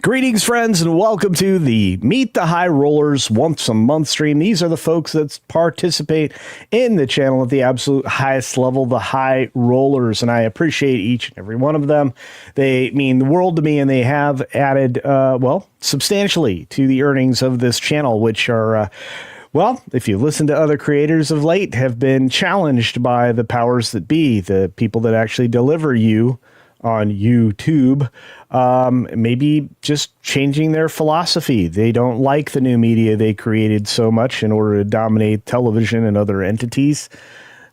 Greetings, friends, and welcome to the Meet the High Rollers once a month stream. These are the folks that participate in the channel at the absolute highest level, the High Rollers, and I appreciate each and every one of them. They mean the world to me, and they have added, substantially to the earnings of this channel, which are... well, if you listen to other creators of late, have been challenged by the powers that be, the people that actually deliver you on YouTube, maybe just changing their philosophy. They don't like the new media they created so much in order to dominate television and other entities.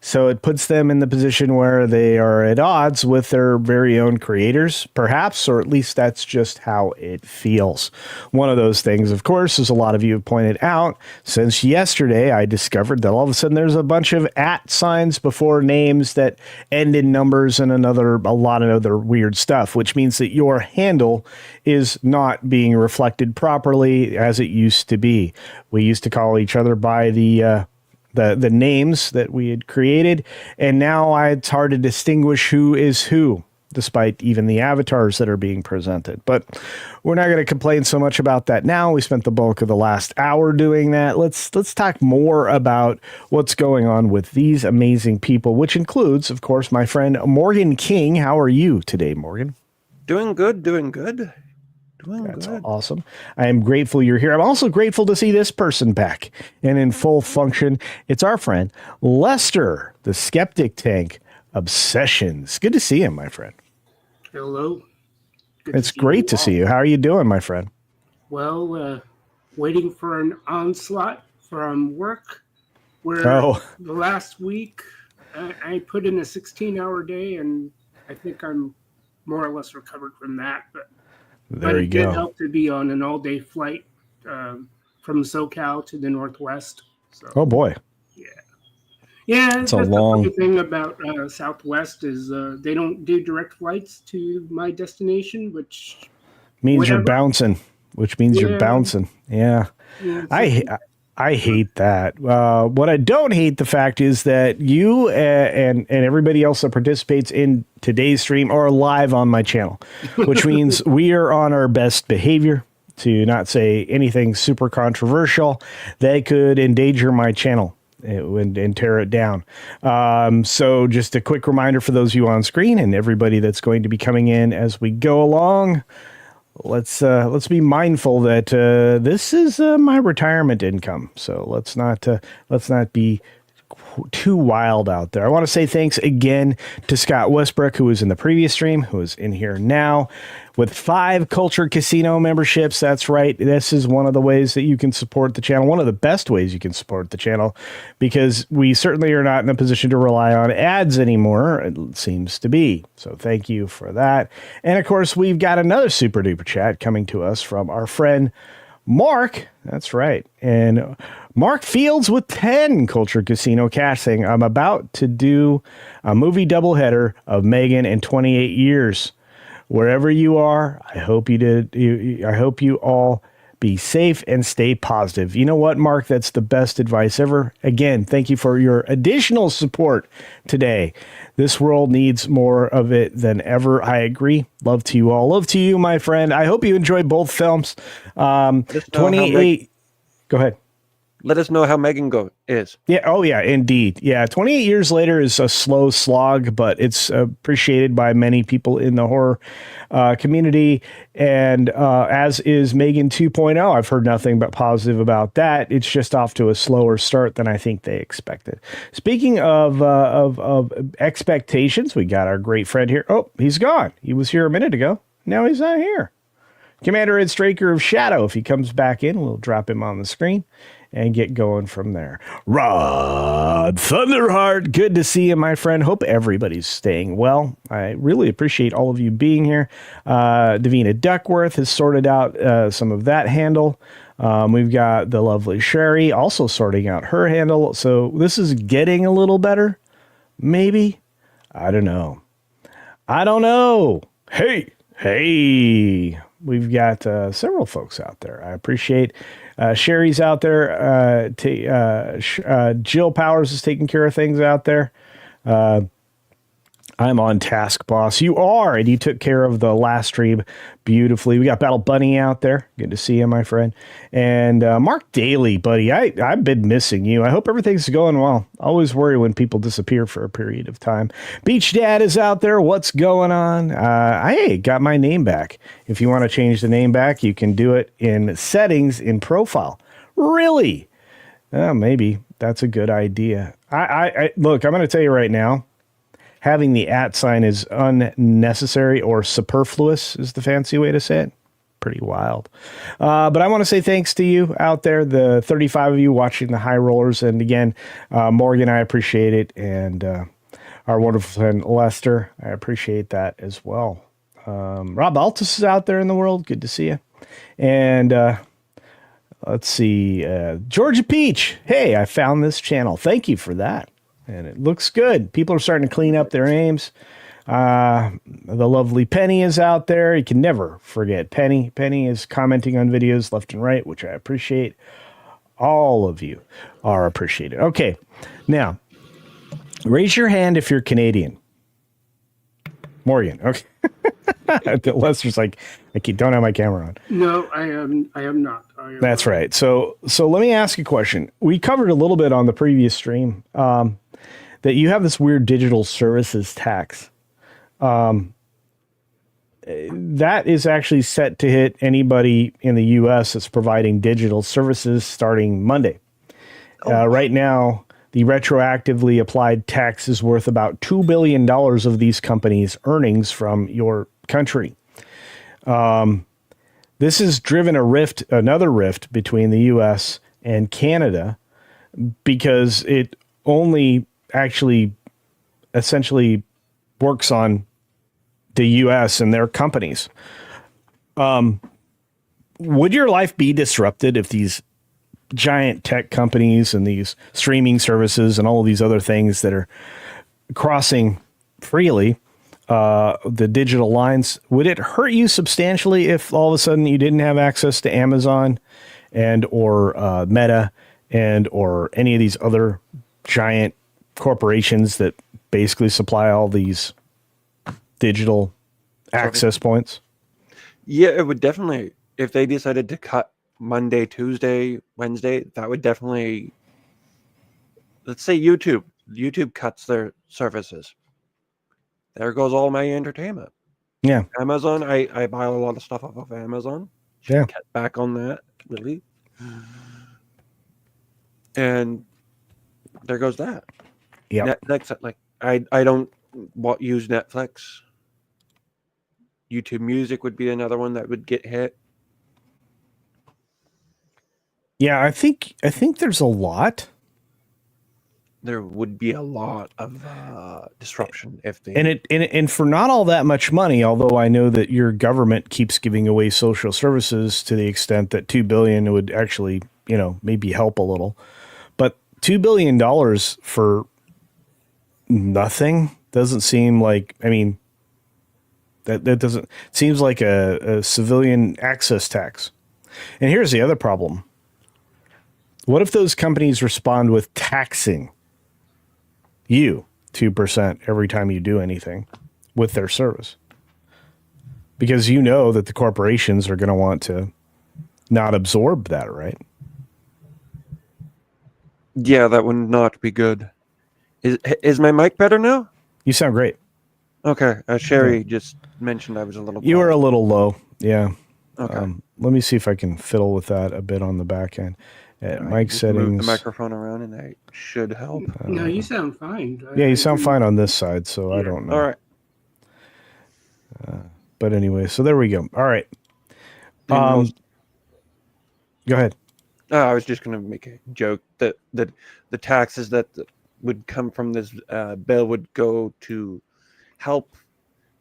So it puts them in the position where they are at odds with their very own creators, perhaps, or at least that's just how it feels. One of those things, of course, as a lot of you have pointed out, since yesterday, I discovered that all of a sudden there's a bunch of @ signs before names that end in numbers and a lot of other weird stuff, which means that your handle is not being reflected properly as it used to be. We used to call each other by the names that we had created, and now it's hard to distinguish who is who, despite even the avatars that are being presented. But we're not going to complain so much about that now. We spent the bulk of the last hour doing that. Let's talk more about what's going on with these amazing people, which includes, of course, my friend Morgan King. How are you today, Morgan? Doing good. That's awesome. I am grateful you're here. I'm also grateful to see this person back and in full function. It's our friend Lester, the Skeptic Tank Obsessions. Good to see him, my friend. Hello. It's great to see you. How are you doing, my friend? Well, waiting for an onslaught from work. Where the last week I put in a 16-hour day, and I think I'm more or less recovered from that. But it did help to be on an all-day flight from SoCal to the Northwest. So, oh boy. Yeah, that's the funny thing about Southwest is they don't do direct flights to my destination, which means you're bouncing. Yeah. I hate that. What I don't hate the fact is that you and everybody else that participates in today's stream are live on my channel, which means we are on our best behavior to not say anything super controversial that could endanger my channel and tear it down. So just a quick reminder for those of you on screen and everybody that's going to be coming in as we go along. Let's be mindful that this is my retirement income. So let's not be too wild out there. I want to say thanks again to Scott Westbrook, who was in the previous stream, who is in here now with 5 Culture Casino memberships. That's right. This is one of the ways that you can support the channel. One of the best ways you can support the channel, because we certainly are not in a position to rely on ads anymore. It seems to be. So thank you for that. And of course, we've got another super duper chat coming to us from our friend Mark. That's right. And Mark Fields with 10 Culture Casino cash saying, I'm about to do a movie doubleheader of Megan in 28 years. Wherever you are, I hope I hope you all be safe and stay positive. You know what, Mark? That's the best advice ever. Again, thank you for your additional support today. This world needs more of it than ever. I agree. Love to you all. Love to you, my friend. I hope you enjoyed both films. 28. Go ahead. Let us know how Megan is. Yeah. Oh, yeah, indeed. Yeah. 28 years later is a slow slog, but it's appreciated by many people in the horror community. And as is Megan 2.0, I've heard nothing but positive about that. It's just off to a slower start than I think they expected. Speaking of expectations, we got our great friend here. Oh, he's gone. He was here a minute ago. Now he's not here. Commander Ed Straker of Shadow. If he comes back in, we'll drop him on the screen and get going from there. Rod Thunderheart, good to see you, my friend. Hope everybody's staying well. I really appreciate all of you being here. Davina Duckworth has sorted out some of that handle. We've got the lovely Sherry also sorting out her handle. So this is getting a little better, maybe. I don't know. Hey. We've got several folks out there. I appreciate Sherry's out there. Jill Powers is taking care of things out there. I'm on task, boss. You are, and you took care of the last stream beautifully. We got Battle Bunny out there. Good to see you, my friend. And Mark Daly, buddy, I've been missing you. I hope everything's going well. I always worry when people disappear for a period of time. Beach Dad is out there. What's going on? I got my name back. If you want to change the name back, you can do it in settings in profile. Really? Maybe that's a good idea. I look, I'm going to tell you right now. Having the @ sign is unnecessary or superfluous is the fancy way to say it. Pretty wild. But I want to say thanks to you out there, the 35 of you watching the High Rollers. And again, Morgan, I appreciate it. And our wonderful friend Lester, I appreciate that as well. Rob Altus is out there in the world. Good to see you. And let's see. Georgia Peach. Hey, I found this channel. Thank you for that. And it looks good. People are starting to clean up their names. The lovely Penny is out there. You can never forget Penny. Penny is commenting on videos left and right, which I appreciate. All of you are appreciated. Okay. Now, raise your hand if you're Canadian. Morgan. Okay. Lester's like, I don't have my camera on. No, I am not. That's right. So let me ask you a question. We covered a little bit on the previous stream that you have this weird digital services tax. That is actually set to hit anybody in the U.S. that's providing digital services starting Monday. Right now, the retroactively applied tax is worth about $2 billion of these companies' earnings from your country. This has driven another rift between the U.S. and Canada, because it only actually essentially works on the U.S. and their companies. Would your life be disrupted if these giant tech companies and these streaming services and all of these other things that are crossing freely the digital lines, would it hurt you substantially if all of a sudden you didn't have access to Amazon and or Meta and or any of these other giant corporations that basically supply all these digital access points? Yeah, it would definitely. If they decided to cut Monday, Tuesday, Wednesday, that would definitely. Let's say YouTube. YouTube cuts their services. There goes all my entertainment. Yeah. Amazon, I buy a lot of stuff off of Amazon. Yeah. Cut back on that, really. And there goes that. Yeah. Netflix, like I don't use Netflix. YouTube Music would be another one that would get hit. Yeah, I think there's a lot. There would be a lot of disruption if they and for not all that much money. Although I know that your government keeps giving away social services to the extent that $2 billion would actually, maybe help a little, but $2 billion for nothing doesn't seem like. I mean, that doesn't seems like a civilian access tax. And here's the other problem. What if those companies respond with taxing you 2% every time you do anything with their service? Because you know that the corporations are going to want to not absorb that, right? Yeah, that would not be good. Is my mic better now? You sound great. Okay. Sherry just mentioned I was a little. You were a little low. Yeah. Okay. Let me see if I can fiddle with that a bit on the back end. Mic settings. Move the microphone around, and that should help. No, you sound fine. Yeah, you sound fine on this side, so I don't know. All right. But anyway, so there we go. All right. Go ahead. I was just going to make a joke that the taxes that would come from this bill would go to help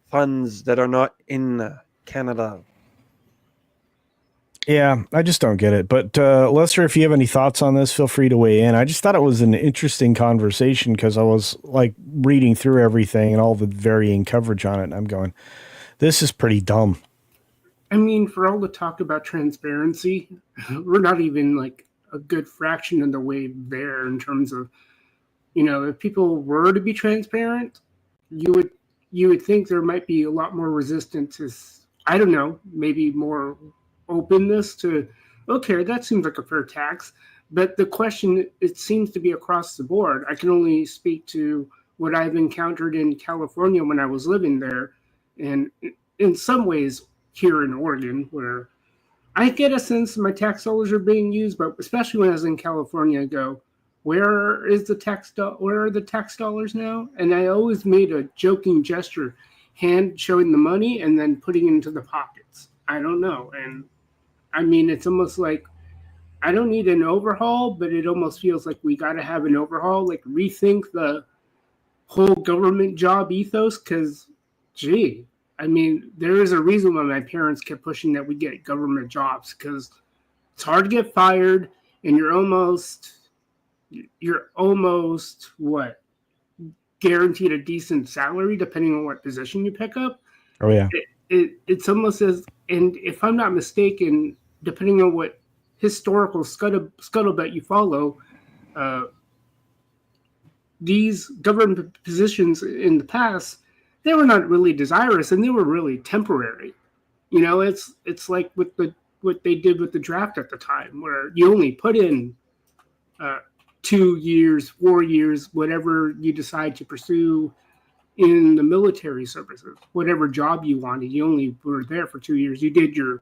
funds that are not in Canada. Yeah, I just don't get it. But Lester, if you have any thoughts on this, feel free to weigh in. I just thought it was an interesting conversation because I was like reading through everything and all the varying coverage on it. And I'm going, this is pretty dumb. I mean, for all the talk about transparency, we're not even like a good fraction of the way there in terms of, if people were to be transparent, you would you would think there might be a lot more resistance to, I don't know, maybe more openness to, okay, that seems like a fair tax. But the question, it seems to be across the board. I can only speak to what I've encountered in California when I was living there, and in some ways here in Oregon, where I get a sense my tax dollars are being used, but especially when I was in California, I go, where are the tax dollars now? And I always made a joking gesture, hand showing the money and then putting it into the pockets. I don't know. And I mean, it's almost like I don't need an overhaul, but it almost feels like we got to have an overhaul, like rethink the whole government job ethos. Because, gee, I mean, there is a reason why my parents kept pushing that we get government jobs, because it's hard to get fired, and you're almost what, guaranteed a decent salary depending on what position you pick up. Oh yeah, it's almost as, and if I'm not mistaken, depending on what historical scuttlebutt you follow, these government positions in the past, they were not really desirous, and they were really temporary. You know, it's like with what they did with the draft at the time, where you only put in 2 years, 4 years, whatever you decide to pursue in the military services, whatever job you wanted. You only were there for 2 years. You did your,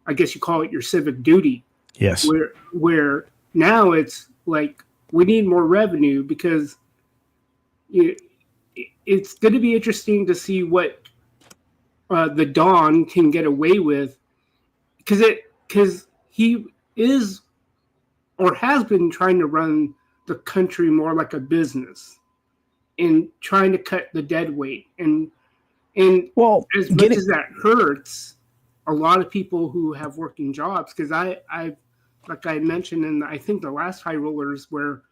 I guess you call it your civic duty. yes. Where now it's like we need more revenue, because it's going to be interesting to see what the Don can get away with, because he is or has been trying to run the country more like a business and trying to cut the dead weight. And Well, as much as that hurts a lot of people who have working jobs, because I've like I mentioned in I think the last High Rollers, where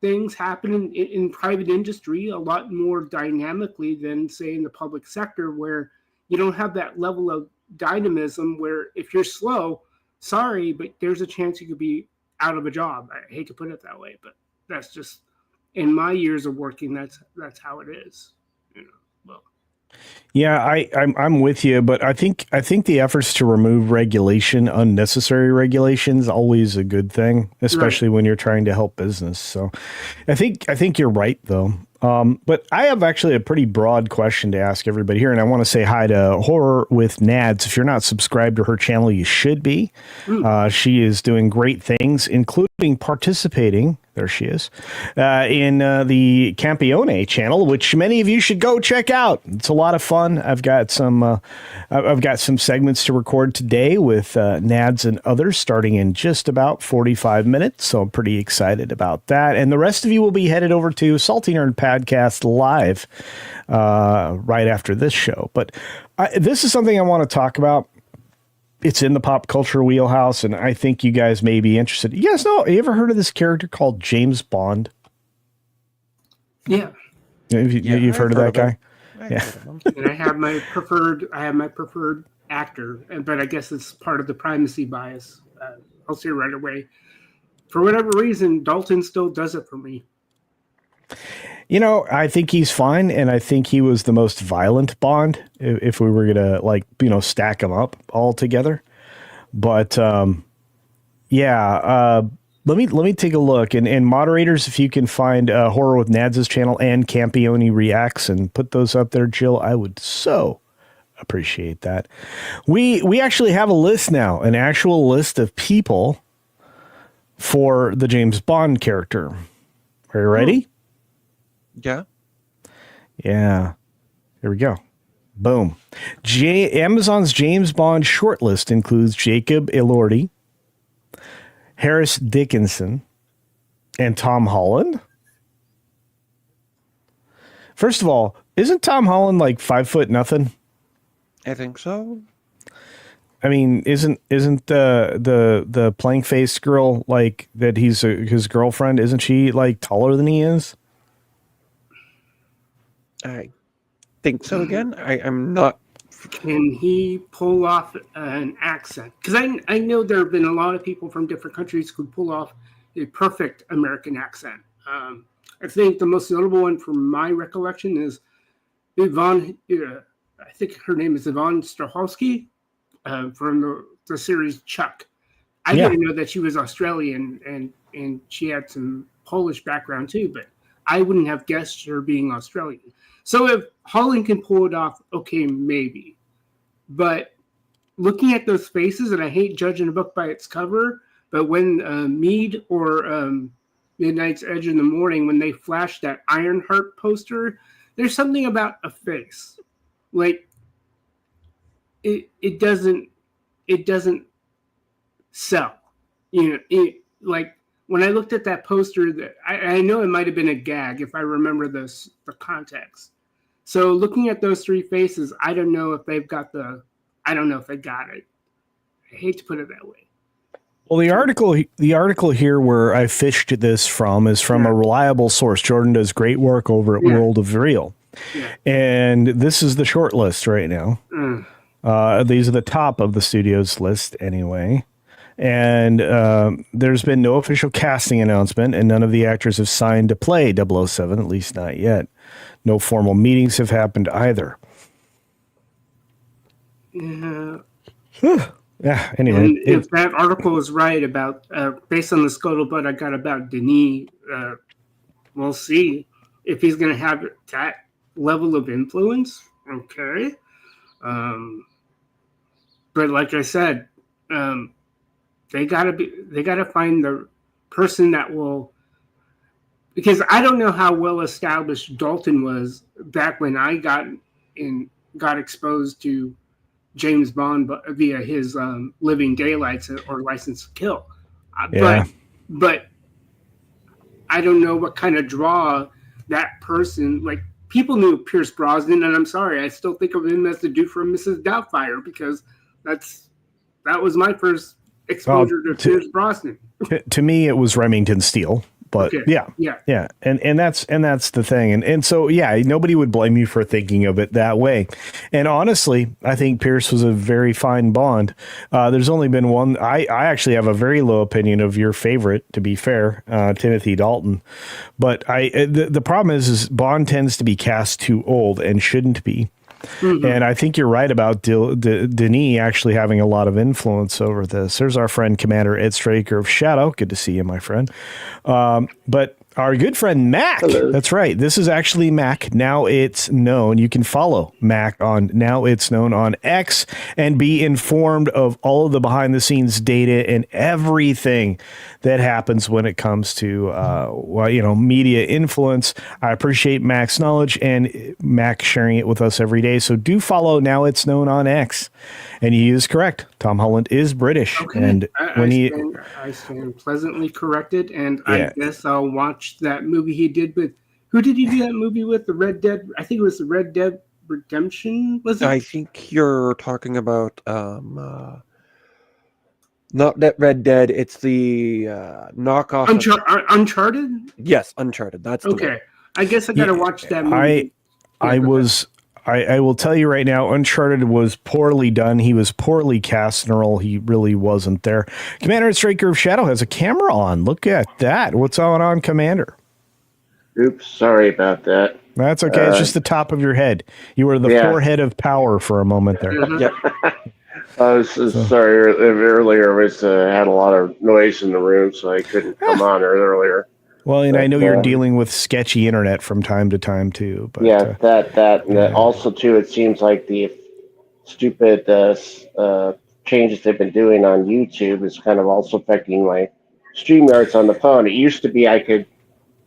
things happen in private industry a lot more dynamically than say in the public sector, where you don't have that level of dynamism, where if you're slow, sorry, but there's a chance you could be out of a job. I hate to put it that way, but that's just, in my years of working, that's how it is. You know, well, yeah, I'm with you, but I think the efforts to remove unnecessary regulation, is always a good thing, especially when you're trying to help business. So, I think you're right though. But I have actually a pretty broad question to ask everybody here, and I want to say hi to Horror with Nads. If you're not subscribed to her channel, you should be. She is doing great things, including participating. There she is in the Campione channel, which many of you should go check out. It's a lot of fun. I've got some segments to record today with Nads and others, starting in just about 45 minutes. So I'm pretty excited about that. And the rest of you will be headed over to Salty Nerd Podcast live right after this show. But this is something I want to talk about. It's in the pop culture wheelhouse, and I think you guys may be interested. You guys know, you ever heard of this character called James Bond? Yeah. You've heard of that guy? Yeah. And I have my preferred actor, but I guess it's part of the primacy bias. I'll say right away. For whatever reason, Dalton still does it for me. You know, I think he's fine, and I think he was the most violent Bond if we were gonna stack them up all together. But let me take a look, and moderators, if you can find Horror with Nads' channel and Campione Reacts and put those up there, Jill, I would so appreciate that. We actually have a list now, an actual list of people for the James Bond character. Are you ready? Yeah. Yeah. Here we go. Boom. Amazon's James Bond shortlist includes Jacob Elordi, Harris Dickinson, and Tom Holland. First of all, isn't Tom Holland like 5'0" I think so. I mean, isn't the plank faced girl like that? He's his girlfriend. Isn't she like taller than he is? I think so again. I'm not. Can he pull off an accent? Because I know there have been a lot of people from different countries who pull off a perfect American accent. I think the most notable one from my recollection is Yvonne, I think her name is Yvonne Strahovski, from the series Chuck. I didn't know that she was Australian, and she had some Polish background too, but I wouldn't have guessed her being Australian. So if Holland can pull it off, okay, maybe. But looking at those faces, and I hate judging a book by its cover, but when Mead or Midnight's Edge in the Morning, when they flash that Ironheart poster, there's something about a face. Like, it doesn't sell. Like, when I looked at that poster, that I know it might have been a gag if I remember the context. So looking at those three faces, I don't know if they've got I don't know if they got it. I hate to put it that way. Well, the article here where I fished this from is from a reliable source. Jordan does great work over at World of Real. Yeah. And this is the short list right now. These are the top of the studio's list anyway. And there's been no official casting announcement, and none of the actors have signed to play 007, at least not yet. No formal meetings have happened either. Yeah. Yeah, anyway. And if that article is right about, based on the scuttlebutt I got about Denis, we'll see if he's going to have that level of influence. Okay. But like I said, they gotta find the person that will, because I don't know how well established Dalton was back when I got exposed to James Bond via his Living Daylights or License to Kill. But I don't know what kind of draw that person, like, people knew Pierce Brosnan, and I'm sorry, I still think of him as the dude from Mrs. Doubtfire, because that was my first exposure to Pierce Brosnan. To me, it was Remington Steele. But okay. Yeah. And that's the thing. And so, nobody would blame you for thinking of it that way. And honestly, I think Pierce was a very fine Bond. There's only been one. I actually have a very low opinion of your favorite, to be fair, Timothy Dalton. But the problem is Bond tends to be cast too old and shouldn't be. Mm-hmm. And I think you're right about Denis actually having a lot of influence over this. There's our friend Commander Ed Straker of Shadow. Good to see you, my friend. But our good friend Mac. Hello. That's right. This is actually Mac. Now It's Known. You can follow Mac on Now It's Known on X and be informed of all of the behind the scenes data and everything that happens when it comes to media influence. I appreciate Mac's knowledge and Mac sharing it with us every day. So do follow Now It's Known on X. And he is correct. Tom Holland is British. Okay. And I stand pleasantly corrected, and I guess I'll watch that movie he did with. Who did he do that movie with? The Red Dead. I think it was the Red Dead Redemption. Was it? I think you're talking about not that Red Dead. It's the knockoff. Uncharted. Yes, Uncharted. That's the one. I guess I gotta watch that movie. I will tell you right now, Uncharted was poorly done. He was poorly cast in a role he really wasn't there. Commander Straker of Shadow has a camera on. Look at that. What's on, Commander? Oops, sorry about that. That's okay. It's just the top of your head. You were the forehead of power for a moment there. Yep. I was sorry. Earlier, I had a lot of noise in the room, so I couldn't come on earlier. Well, and I know you're dealing with sketchy internet from time to time too. But, that also too. It seems like the stupid changes they've been doing on YouTube is kind of also affecting my StreamYards on the phone. It used to be I could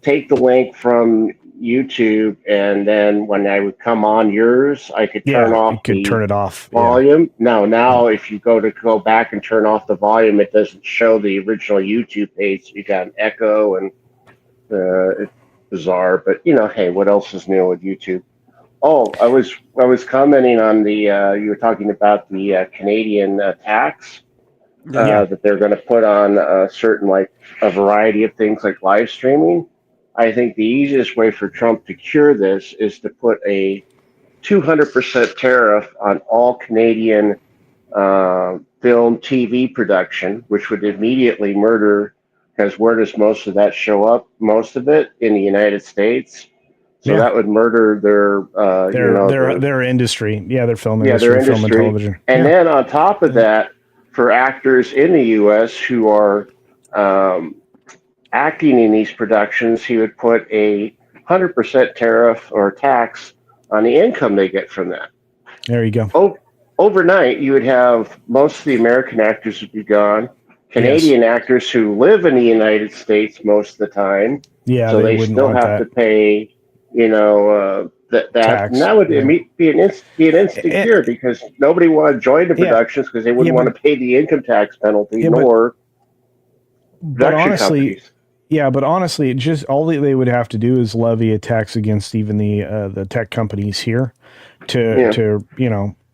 take the link from YouTube, and then when I would come on yours, I could turn it off volume. No, now if you go back and turn off the volume, it doesn't show the original YouTube page. So you got an echo and. It's bizarre, but hey, what else is new with YouTube? Oh, I was commenting on the you were talking about the Canadian tax that they're going to put on certain, like a variety of things like live streaming. I think the easiest way for Trump to cure this is to put a 200% tariff on all Canadian film, TV production, which would immediately murder. Because where does most of that show up? Most of it in the United States. So Yeah. that would murder Their industry. Yeah, their film their industry, film and industry. television. And Yeah. then on top of that, for actors in the U.S. who are acting in these productions, he would put a 100% tariff or tax on the income they get from that. There you go. Overnight, you would have most of the American actors would be gone. Canadian actors who live in the United States most of the time, Yeah, so they wouldn't still want have that. to pay, that Tax, and that would yeah. be an instant cure because nobody would join the productions because they wouldn't want to pay the income tax penalty, nor production companies. Yeah, but honestly, it just all they would have to do is levy a tax against even the tech companies here to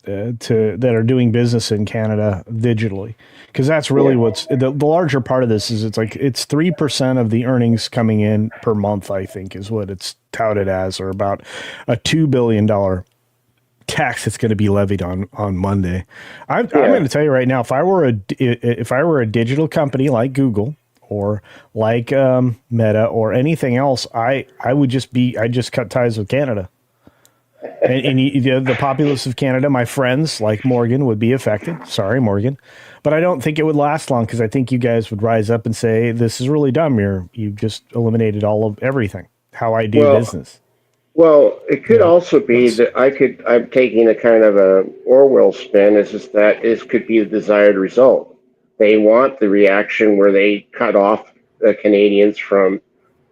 that are doing business in Canada digitally, because that's really what's the larger part of this is it's 3% of the earnings coming in per month, I think, is what it's touted as, or about a $2 billion tax that's going to be levied on Monday. I'm going to tell you right now, if I were a digital company like Google or like Meta or anything else, I'd just cut ties with Canada. And the populace of Canada, my friends like Morgan, would be affected. Sorry, Morgan. But I don't think it would last long, because I think you guys would rise up and say, this is really dumb. You've just eliminated all of everything, how I do business. Well, it could also be that I'm taking a kind of a Orwell spin, is that this could be the desired result. They want the reaction where they cut off the Canadians from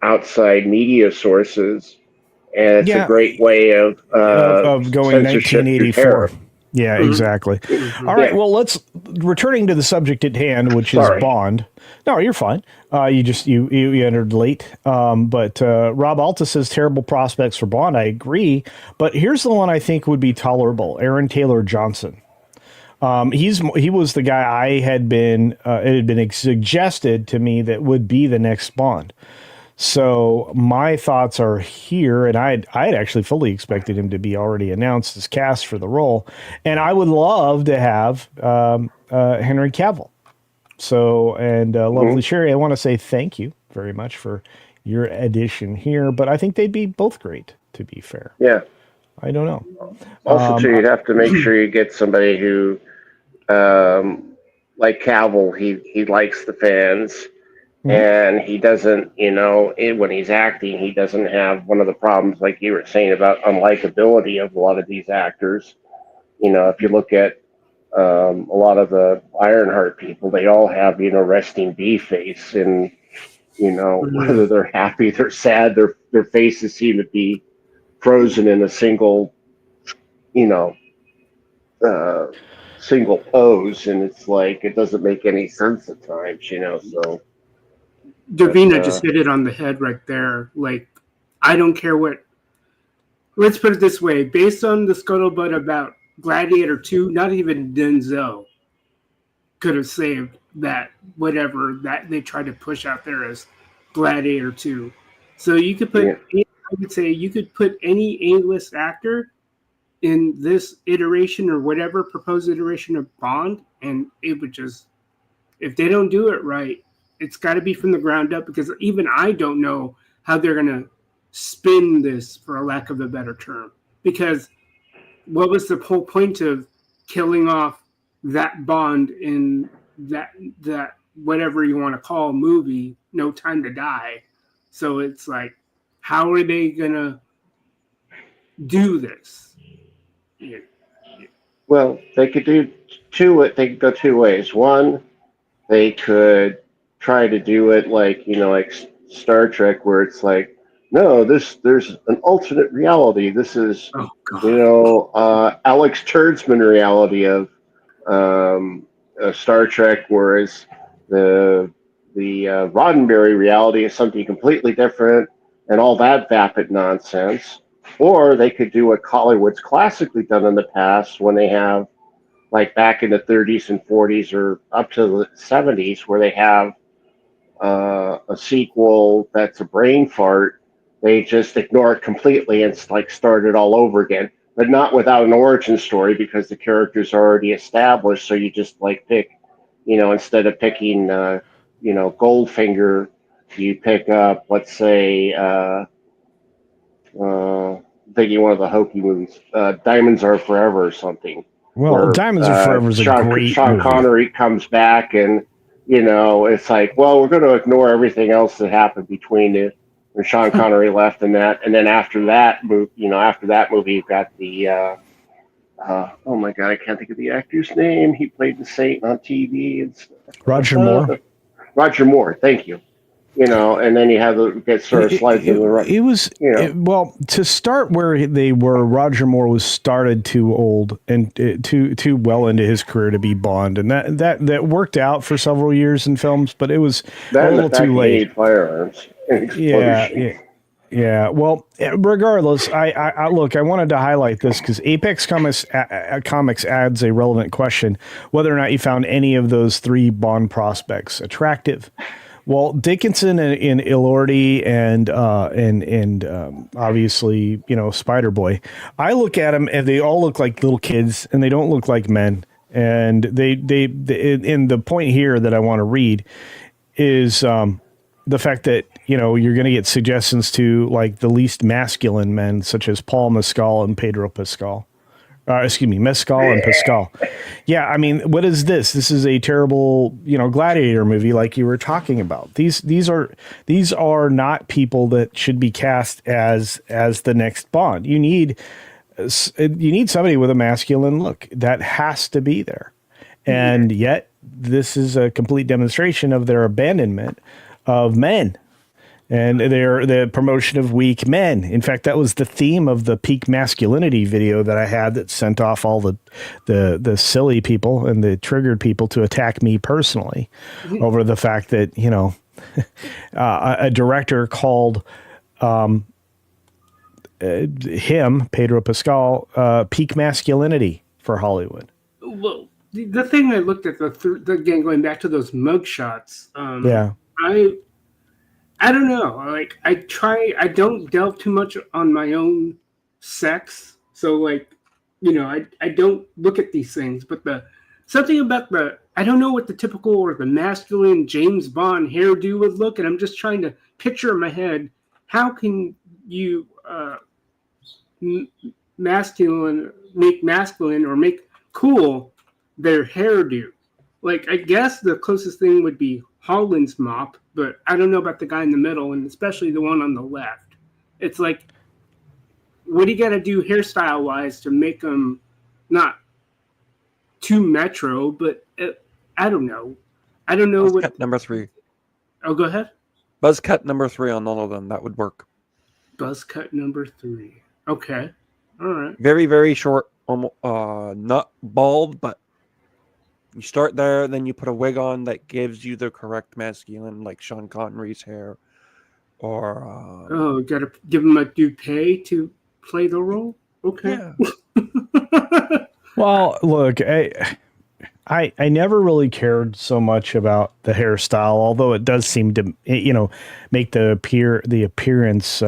outside media sources, and it's a great way of going 1984. Yeah, exactly. Mm-hmm. All right. Well, returning to the subject at hand, which is Bond. No, you're fine. You entered late. But Rob Alta says terrible prospects for Bond. I agree. But here's the one I think would be tolerable. Aaron Taylor Johnson. He was the guy it had been suggested to me that would be the next Bond. So my thoughts are here, and I'd actually fully expected him to be already announced as cast for the role, and I would love to have Henry Cavill. So, and lovely Sherry, I want to say thank you very much for your addition here, but I think they'd be both great, to be fair. Yeah. I don't know. Also, too, you'd have to make sure you get somebody who, like Cavill, he likes the fans. And he doesn't, when he's acting, he doesn't have one of the problems, like you were saying, about unlikability of a lot of these actors. If you look at a lot of the Ironheart people, they all have, resting bee face. And, whether they're happy, they're sad, their faces seem to be frozen in a single, single pose. And it's like, it doesn't make any sense at times, so. Davina just hit it on the head right there. Like, I don't care what. Let's put it this way: based on the scuttlebutt about Gladiator 2, not even Denzel could have saved that whatever that they tried to push out there as Gladiator 2. So you could put, I would say, you could put any A-list actor in this iteration or whatever proposed iteration of Bond, and it would just, if they don't do it right, it's got to be from the ground up, because even I don't know how they're going to spin this, for a lack of a better term. Because what was the whole point of killing off that Bond in that whatever you want to call movie, No Time to Die? So it's like, how are they going to do this? Yeah. Well, they could do they could go two ways. One, they could try to do it like Star Trek, where it's like, no, there's an alternate reality. This is Alex Kurtzman reality of Star Trek, whereas the Roddenberry reality is something completely different, and all that vapid nonsense. Or they could do what Hollywood's classically done in the past, when they have, like back in the 30s and 40s or up to the 70s, where they have a sequel that's a brain fart. They just ignore it completely and start it all over again, but not without an origin story, because the character's already established. So you just pick, instead of picking, Goldfinger, you pick up, let's say, Thinking one of the hokey movies, Diamonds Are Forever or something. Well, Where, Diamonds Are Forever is a great Sean movie. Connery comes back, and it's like, well, we're going to ignore everything else that happened between it when Sean Connery left, and then after that movie, you've got the oh my god, I can't think of the actor's name. He played the Saint on TV and stuff. Roger Moore. Roger Moore, thank you. And then you have get sort of slides in the right. It was well, to start where they were. Roger Moore was started too old and too well into his career to be Bond, and that worked out for several years in films, but it was a little too late. Firearms. Yeah. Well, regardless, I look. I wanted to highlight this because Apex Comics adds a relevant question: whether or not you found any of those 3 Bond prospects attractive. Well, Dickinson and Elordi and obviously, Spider Boy. I look at them and they all look like little kids and they don't look like men. And they and the point here that I want to read is the fact that, you're going to get suggestions to like the least masculine men, such as Paul Mescal and Pedro Pascal. Mescal and Pascal. Yeah, I mean, what is this? This is a terrible, gladiator movie, like you were talking about. These are not people that should be cast as the next Bond. You need somebody with a masculine look that has to be there, and yet this is a complete demonstration of their abandonment of men. And the promotion of weak men. In fact, that was the theme of the peak masculinity video that I had that sent off all the silly people and the triggered people to attack me personally over the fact that, a director called him, Pedro Pascal, peak masculinity for Hollywood. Well, the thing I looked at, again, going back to those mug shots, I don't know. Like, I don't delve too much on my own sex. So, like, I don't look at these things. But something about I don't know what the typical or the masculine James Bond hairdo would look. And I'm just trying to picture in my head, how can you make masculine or make cool their hairdo? Like, I guess the closest thing would be Holland's mop, but I don't know about the guy in the middle, and especially the one on the left. It's like, what do you got to do hairstyle-wise to make them not too metro, but I don't know. I don't know what... Cut number 3. Oh, go ahead. Buzz cut number 3 on all of them. That would work. Buzz cut number 3. Okay. All right. Very, very short, not bald, but you start there, then you put a wig on that gives you the correct masculine, like Sean Connery's hair, or got to give him a toupee to play the role. Okay. Yeah. Well, look, I never really cared so much about the hairstyle, although it does seem to make the appearance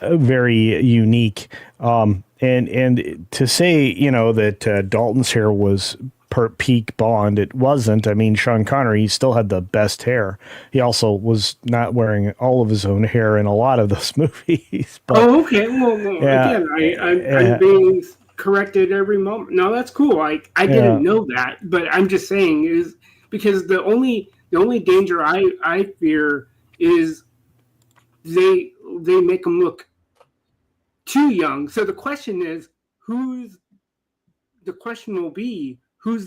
very unique. And to say that Dalton's hair was peak Bond, it wasn't. I mean, Sean Connery still had the best hair. He also was not wearing all of his own hair in a lot of those movies. But, okay. Well, yeah, again, I'm being corrected every moment. No, that's cool. I didn't know that, but I'm just saying is because the only danger I fear is they make them look too young. So the question is, who's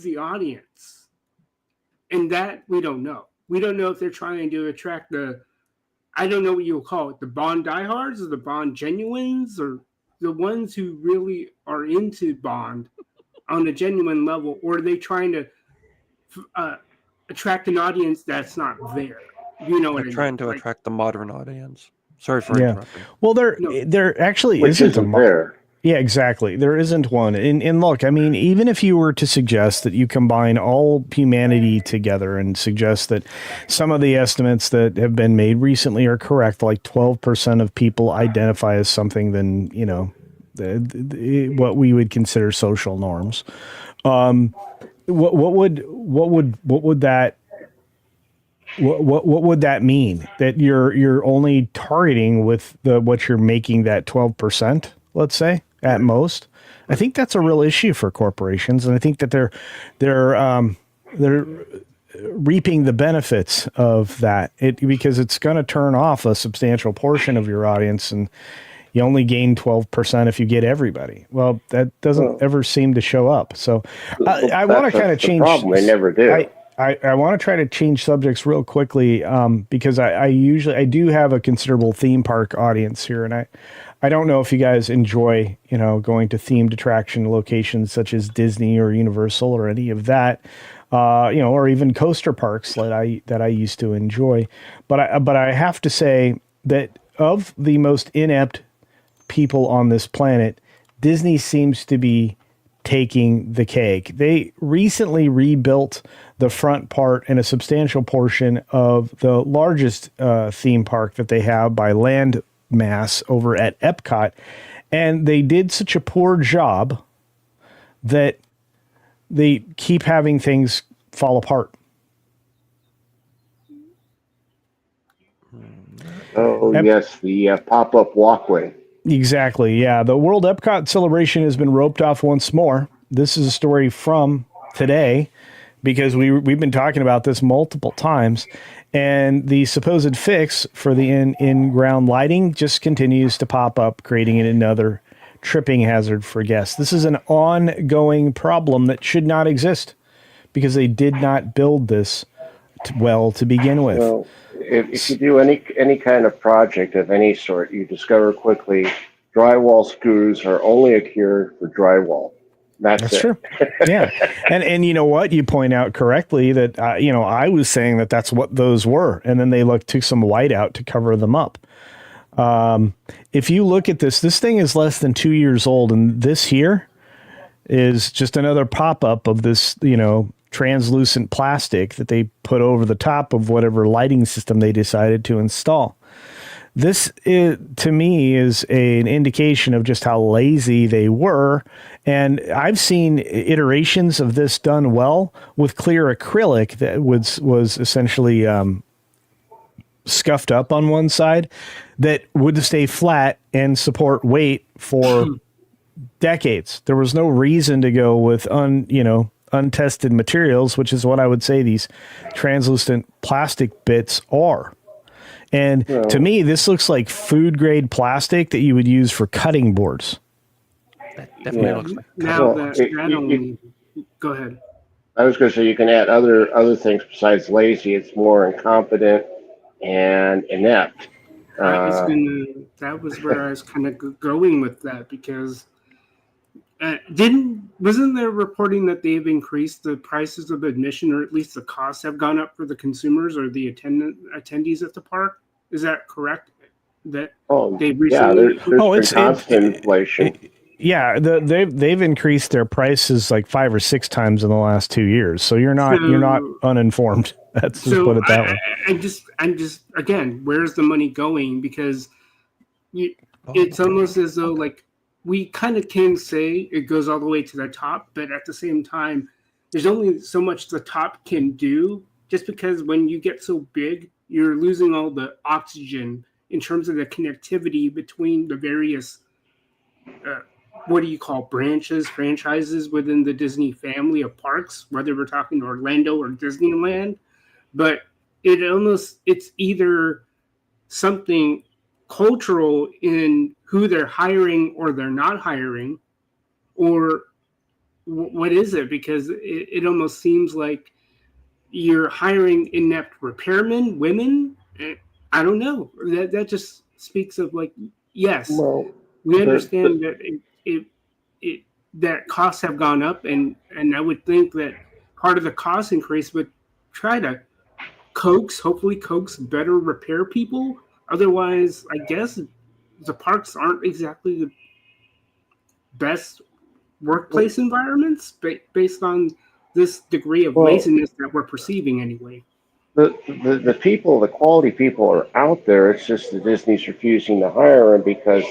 the audience? And that we don't know. We don't know if they're trying to attract I don't know what you'll call it, the Bond diehards or the Bond genuines or the ones who really are into Bond on a genuine level, or are they trying to attract an audience that's not there? They're trying to attract the modern audience. Sorry for interrupting. Well, there actually isn't a there. Yeah, exactly. There isn't one. And look, I mean, even if you were to suggest that you combine all humanity together and suggest that some of the estimates that have been made recently are correct, like 12% of people identify as something than, what we would consider social norms. What would that What would that mean? That you're only targeting with what you're making that 12%, let's say, at most? I think that's a real issue for corporations, and I think that they're reaping the benefits of that because it's going to turn off a substantial portion of your audience, and you only gain 12% if you get everybody. Well, that doesn't ever seem to show up. So I want to kind of change. Problem. They never do. I want to try to change subjects real quickly because I do have a considerable theme park audience here, and I don't know if you guys enjoy, going to themed attraction locations such as Disney or Universal or any of that, or even coaster parks that I used to enjoy. But I have to say that of the most inept people on this planet, Disney seems to be taking the cake. They recently rebuilt the front part and a substantial portion of the largest theme park that they have by land mass over at Epcot, and they did such a poor job that they keep having things fall apart. Oh, yes, the pop-up walkway. Exactly, yeah. The World Epcot celebration has been roped off once more. This is a story from today because we've been talking about this multiple times. And the supposed fix for the in-ground lighting just continues to pop up, creating another tripping hazard for guests. This is an ongoing problem that should not exist because they did not build this well to begin with. Well, if you do any kind of project of any sort, you discover quickly drywall screws are only a cure for drywall. That's true. Yeah. And you know what? You point out correctly that, I was saying that that's what those were. And then they took some white out to cover them up. If you look at this thing is less than 2 years old. And this here is just another pop-up of this, translucent plastic that they put over the top of whatever lighting system they decided to install. This, to me, is an indication of just how lazy they were. And I've seen iterations of this done well with clear acrylic that was essentially scuffed up on one side that would stay flat and support weight for decades. There was no reason to go with untested materials, which is what I would say these translucent plastic bits are. And to me, this looks like food grade plastic that you would use for cutting boards. That definitely looks like. Go ahead. I was going to say you can add other things besides lazy. It's more incompetent and inept. That was where I was kind of going with that because wasn't there reporting that they've increased the prices of admission, or at least the costs have gone up for the consumers or the attendees at the park? Is that correct? That they've recently? There's constant inflation. They've increased their prices like 5 or 6 times in the last 2 years. So you're not uninformed. Let's just put it that way. I'm just again, where's the money going? Because it's almost as though we kind of can say it goes all the way to the top, but at the same time, there's only so much the top can do. Just because when you get so big, you're losing all the oxygen in terms of the connectivity between the various, what do you call franchises within the Disney family of parks, whether we're talking Orlando or Disneyland. But it's either something cultural in who they're hiring or they're not hiring, or what is it? Because it almost seems like you're hiring inept repairmen, women. I don't know. That just speaks of yes, we understand that that costs have gone up, and I would think that part of the cost increase would try to hopefully coax better repair people. Otherwise, I guess the parks aren't exactly the best workplace environments based on this degree of laziness that we're perceiving anyway. The people, the quality people are out there. It's just that Disney's refusing to hire them because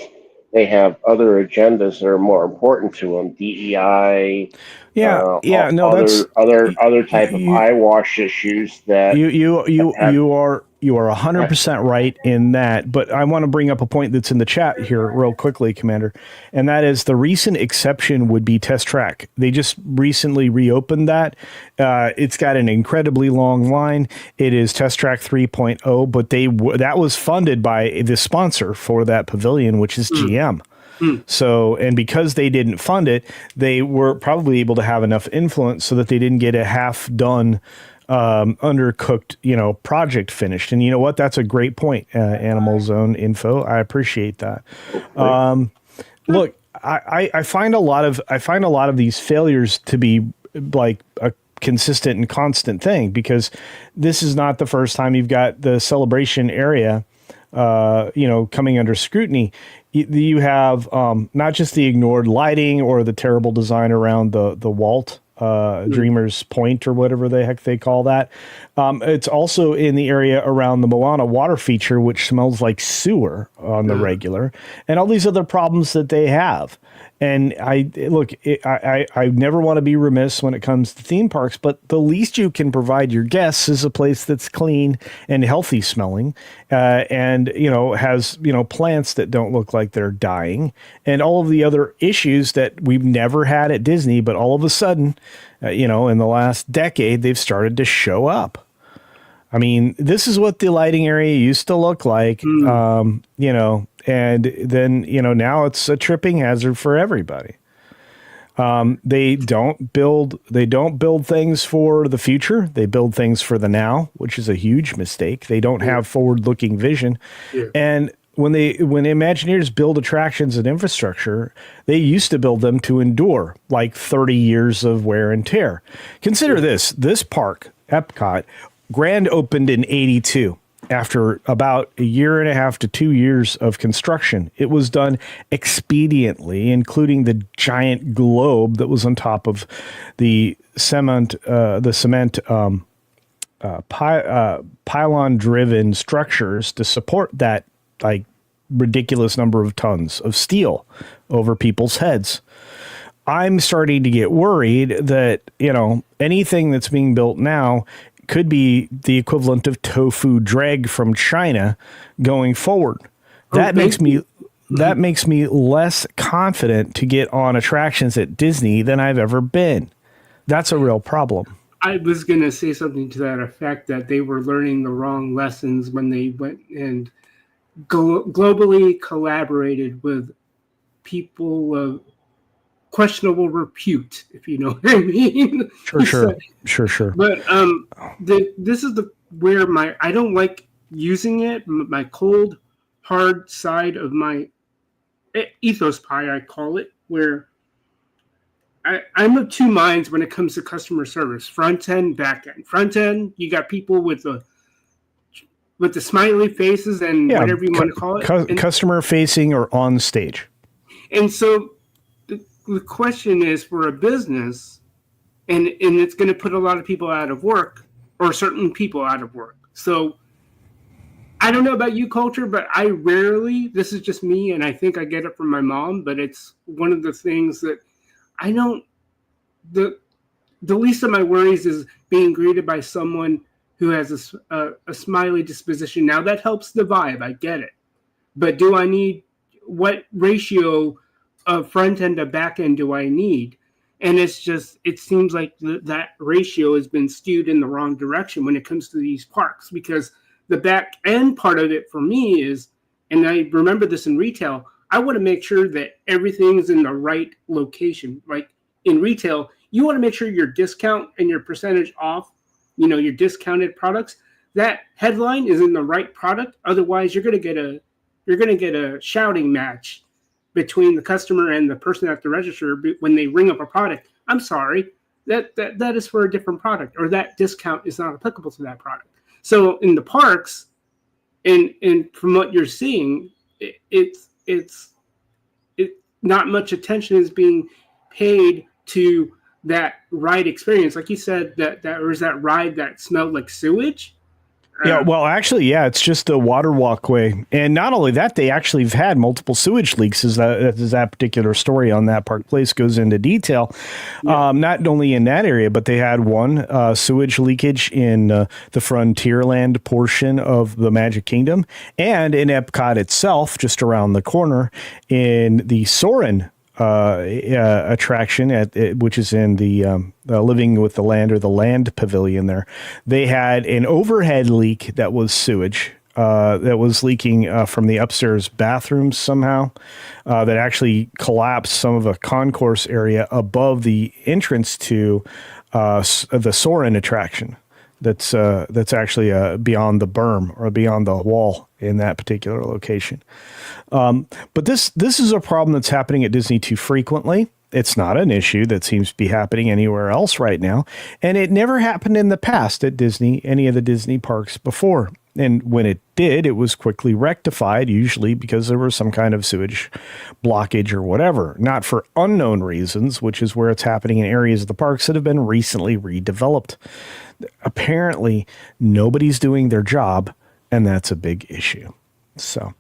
they have other agendas that are more important to them. DEI, No, that's other type of eye wash issues that you are 100% right in that. But I want to bring up a point that's in the chat here real quickly, Commander, and that is the recent exception would be Test Track. They just recently reopened that. It's got an incredibly long line. It is Test Track 3.0, but that was funded by the sponsor for that pavilion, which is GM. So, and because they didn't fund it, they were probably able to have enough influence so that they didn't get a half done, undercooked, project finished. And you know what? That's a great point. Animal Zone Info. I appreciate that. Look, I find a lot of these failures to be like a consistent and constant thing, because this is not the first time you've got the celebration area, coming under scrutiny. You have not just the ignored lighting or the terrible design around the Walt Dreamer's Point or whatever the heck they call that. It's also in the area around the Moana water feature, which smells like sewer on the regular, and all these other problems that they have. And I never want to be remiss when it comes to theme parks, but the least you can provide your guests is a place that's clean and healthy smelling, and has plants that don't look like they're dying, and all of the other issues that we've never had at Disney, but all of a sudden, in the last decade, they've started to show up. I mean, this is what the lighting area used to look like, and then, now it's a tripping hazard for everybody. They don't build things for the future. They build things for the now, which is a huge mistake. They don't have forward-looking vision. Yeah. And when Imagineers build attractions and infrastructure, they used to build them to endure like 30 years of wear and tear. Consider this park, Epcot, grand opened in 82. After about a year and a half to 2 years of construction, it was done expediently, including the giant globe that was on top of the cement pylon-driven structures to support that like ridiculous number of tons of steel over people's heads. I'm starting to get worried that anything that's being built now could be the equivalent of tofu drag from China going forward. That makes me less confident to get on attractions at Disney than I've ever been. That's a real problem. I was going to say something to that effect, that they were learning the wrong lessons when they went and globally collaborated with people of questionable repute, if you know what I mean. Sure. But this is where I don't like using it. My cold, hard side of my ethos pie, I call it, where I'm of two minds when it comes to customer service: front end, back end. Front end, you got people with the smiley faces and whatever you want to call it, customer facing or on stage. And so the question is, for a business, and it's going to put a lot of people out of work, or certain people out of work. So I don't know about you, Culture, but I rarely, this is just me, and I think I get it from my mom, but it's one of the things that I don't, the least of my worries is being greeted by someone who has a smiley disposition. Now that helps the vibe, I get it. But do I need, what ratio of front end to back end do I need? And it seems like that ratio has been skewed in the wrong direction when it comes to these parks, because the back end part of it for me is, and I remember this in retail, I want to make sure that everything's in the right location. Like in retail, you want to make sure your discount and your percentage off, your discounted products, that headline is in the right product. Otherwise, you're going to get a shouting match between the customer and the person at the register when they ring up a product. I'm sorry, that is for a different product, or that discount is not applicable to that product. So in the parks, and from what you're seeing, it's not much attention is being paid to that ride experience. Like you said, that there was that ride that smelled like sewage. Yeah, well, actually, yeah, it's just the water walkway. And not only that, they actually have had multiple sewage leaks, as that particular story on that Park Place goes into detail. Not only in that area, but they had one sewage leakage in the Frontierland portion of the Magic Kingdom and in Epcot itself, just around the corner in the Soarin' attraction which is in the Living with the Land or the Land Pavilion there. They had an overhead leak that was sewage that was leaking from the upstairs bathrooms somehow that actually collapsed some of a concourse area above the entrance to the Soarin' attraction. That's actually beyond the berm or beyond the wall in that particular location. But this is a problem that's happening at Disney too frequently. It's not an issue that seems to be happening anywhere else right now. And it never happened in the past at Disney, any of the Disney parks before. And when it did, it was quickly rectified, usually because there was some kind of sewage blockage or whatever, not for unknown reasons, which is where it's happening in areas of the parks that have been recently redeveloped. Apparently, nobody's doing their job, and that's a big issue. So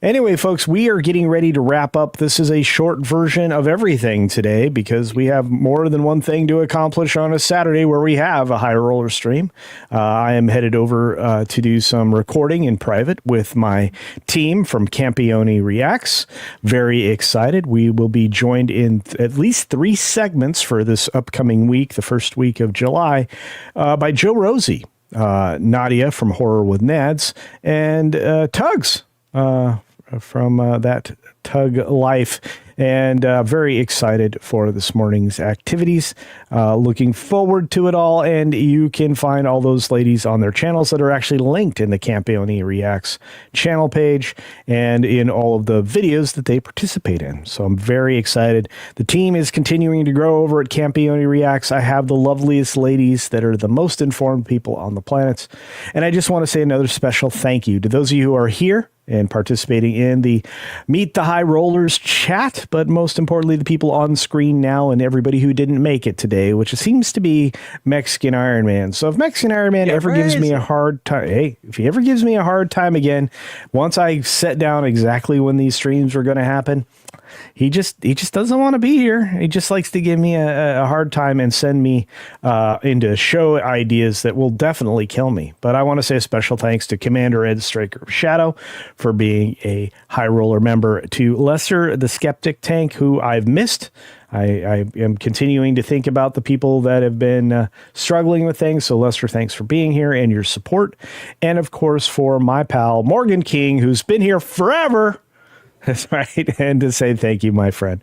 anyway, folks, we are getting ready to wrap up. This is a short version of everything today because we have more than one thing to accomplish on a Saturday where we have a high roller stream. I am headed over to do some recording in private with my team from Campione Reacts. Very excited. We will be joined in at least 3 segments for this upcoming week, the first week of July, by Joe Rosie, Nadia from Horror with Nads, and Tugs from that Tug Life. And very excited for this morning's activities. Looking forward to it all. And you can find all those ladies on their channels that are actually linked in the Campione Reacts channel page and in all of the videos that they participate in. So I'm very excited. The team is continuing to grow over at Campione Reacts. I have the loveliest ladies that are the most informed people on the planet. And I just want to say another special thank you to those of you who are here and participating in the Meet the High Rollers chat, but most importantly, the people on screen now and everybody who didn't make it today, which seems to be Mexican Iron Man. So if Mexican Iron Man ever gives me a hard time, hey, if he ever gives me a hard time again, once I set down exactly when these streams are going to happen, he just doesn't want to be here. He just likes to give me a hard time and send me into show ideas that will definitely kill me. But I want to say a special thanks to Commander Ed Straker of Shadow for being a High Roller member, to Lester the Skeptic Tank, who I've missed. I am continuing to think about the people that have been struggling with things. So Lester, thanks for being here and your support. And of course, for my pal Morgan King, who's been here forever. That's right. And to say thank you, my friend.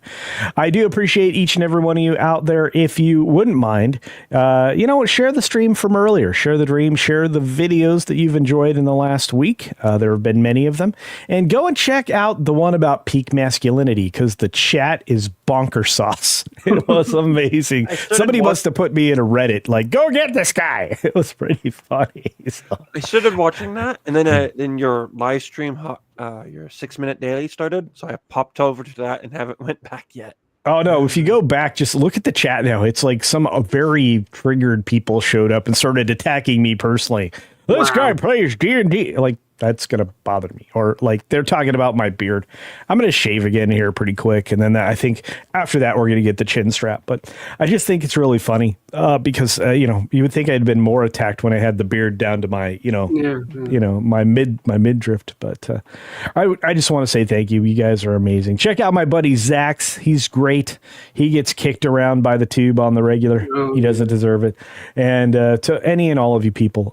I do appreciate each and every one of you out there. If you wouldn't mind, share the stream from earlier. Share the dream. Share the videos that you've enjoyed in the last week. There have been many of them. And go and check out the one about peak masculinity, because the chat is bonker sauce. It was amazing. Somebody must have put me in a Reddit, like, go get this guy. It was pretty funny. So. I started watching that, and then your live stream, your 6-minute daily started, so I popped over to that and haven't went back yet. Oh no, if you go back, just look at the chat now. It's like some very triggered people showed up and started attacking me personally. This guy plays D&D. Like, that's going to bother me. Or like they're talking about my beard. I'm going to shave again here pretty quick. And then I think after that, we're going to get the chin strap. But I just think it's really funny because, you would think I'd been more attacked when I had the beard down to my, my midriff. But I just want to say thank you. You guys are amazing. Check out my buddy Zax. He's great. He gets kicked around by the tube on the regular. He doesn't deserve it. And to any and all of you people,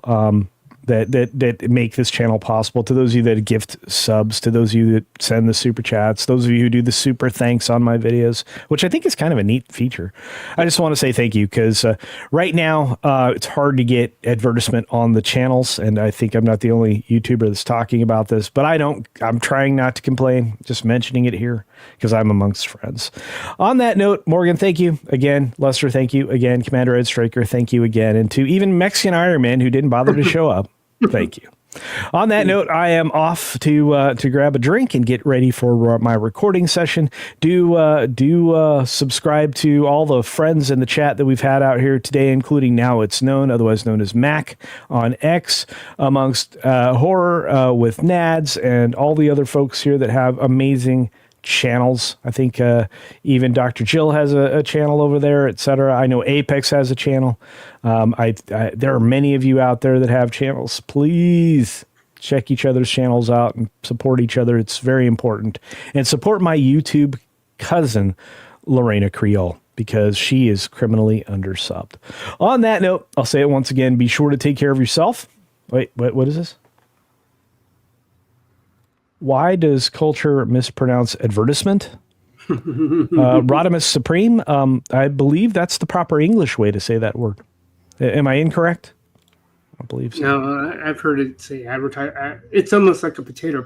that make this channel possible, to those of you that gift subs, to those of you that send the super chats, those of you who do the super thanks on my videos, which I think is kind of a neat feature. I just want to say thank you, because right now it's hard to get advertisement on the channels, and I think I'm not the only YouTuber that's talking about this, but I'm trying not to complain, just mentioning it here because I'm amongst friends. On that note, Morgan, thank you again. Lester, thank you again. Commander Ed Straker, thank you again. And to even Mexican Iron Man, who didn't bother to show up, thank you. On that note, I am off to grab a drink and get ready for my recording session. Do subscribe to all the friends in the chat that we've had out here today, including Now It's Known, otherwise known as Mac on X, amongst Horror with Nads and all the other folks here that have amazing channels. I think even Dr. Jill has a channel over there, etc. I know Apex has a channel. There are many of you out there that have channels. Please check each other's channels out and support each other. It's very important. And support my YouTube cousin, Lorena Creole, because she is criminally undersubbed. On that note, I'll say it once again. Be sure to take care of yourself. Wait, what is this? Why does culture mispronounce advertisement? Rodimus Supreme. I believe that's the proper English way to say that word. Am I incorrect? I believe so. No, I've heard it say advertise. It's almost like a potato,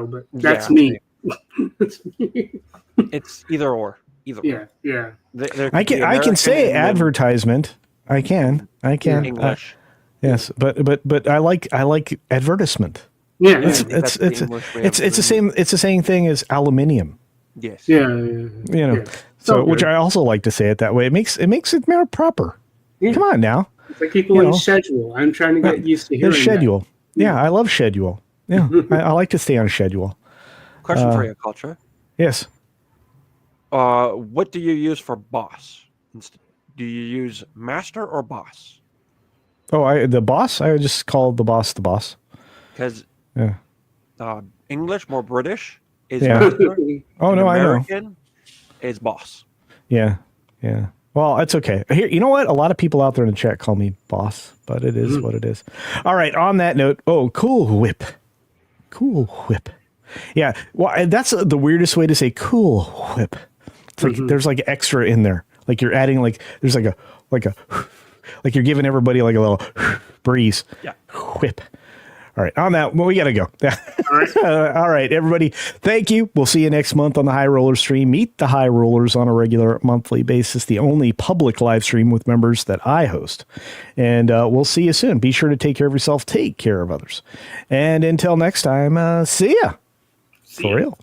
but that's Yeah. me. It's either or. Either. Yeah, yeah. I can say advertisement. I can. English. Yes, but I like advertisement. Yeah, It's the same thing as aluminium. Yes. yeah. You know, Yeah. so So which good. I also like to say it that way. It makes it more proper. Yeah. Come on now. It's like people You in know. schedule. I'm trying to get used to hearing There's schedule. Yeah, I love schedule. Yeah, I like to stay on schedule. Question for you, Culture. Yes. What do you use for boss? Do you use master or boss? Oh, the boss. I would just call the boss. Because Yeah. English, more British, is Yeah. master. that. Oh and no, I know. American is boss. Yeah. Well, it's okay. Here, you know what? A lot of people out there in the chat call me boss, but it is what it is. All right. On that note, Cool Whip. Yeah. Well, that's the weirdest way to say Cool Whip. It's like there's like extra in there. Like you're adding there's like you're giving everybody like a little breeze. Yeah. Whip. All right. On that, well, we got to go. All right, everybody. Thank you. We'll see you next month on the High Roller stream. Meet the High Rollers on a regular monthly basis, the only public live stream with members that I host. And we'll see you soon. Be sure to take care of yourself. Take care of others. And until next time, see ya. For real.